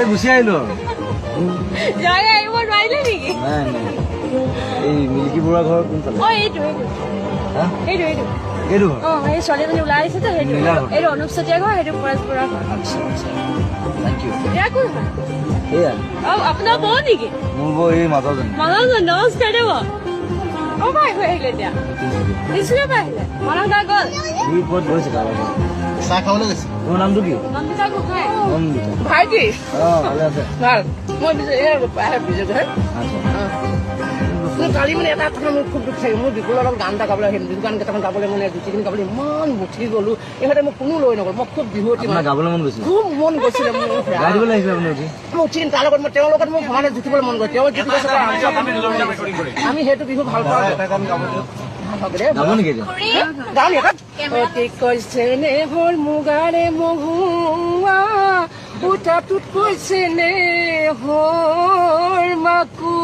গুচি আহিলো যাই আহিব নোৱাৰিলে নেকি? নাই নাই এই মিল্কী বৰুৱা ঘৰ কোনফালে এইটো এইটো এই ছোৱালীজনী ওলাই আহিছে তো সেইটো নীলা ঘৰ। এইটো অনুপ চেতিয়া ঘৰ সেইটো পৰেশ বৰুৱা ঘৰ আচ্ছা আচ্ছা থেংক ইউ এয়া কোন হয় এয়া আপোনাৰ বৌ নেকি? মোৰ বৌ এই মাজৰজনী মানুহজন নমস্কাৰ দেৱ পাই হৈ আহিলে এতিয়া নিশ্চয় পাই আহিলে মানুহ দা গ'ল সি ক'ত গৈছে কাৰোবাৰ চাহ খাবলৈ গৈছে তোমাৰ নামটো কি নন্দিতা গোহাঁই নন্দিতা ভাইটি ভালে আছে ভাল মই বিজয় ঘৰ আচ্ছা কালি মানে এটা কথা মোৰ খুব দুখ থাকে মোৰ বিপুলৰ লগত গান এটা গাবলৈ হিন্দী গান কেইটামান গাবলৈ মানে দুটিদিন গাবলৈ ইমান মুঠি গ'লো ইহঁতে মোক কোনো লৈ নগ'ল মই খুব বিহুৱতী আপোনাৰ গাবলৈ মন গৈছিল খুব মন গৈছিলে মোৰ গাই দিবলৈ আহিছিলে আপুনি উঠি মই উঠি তাৰ লগত মই তেওঁৰ লগত মোক সমানে জুখিবলৈ মন কৰে তেওঁ যিটো কৈছে আমি সেইটো বিহু ভাল পাওঁ গাব নেকি এতিয়া কৈছে নে হ'ল মুগাৰে মহুৱা উঠাটোত কৈছে নে হ'ল মাকু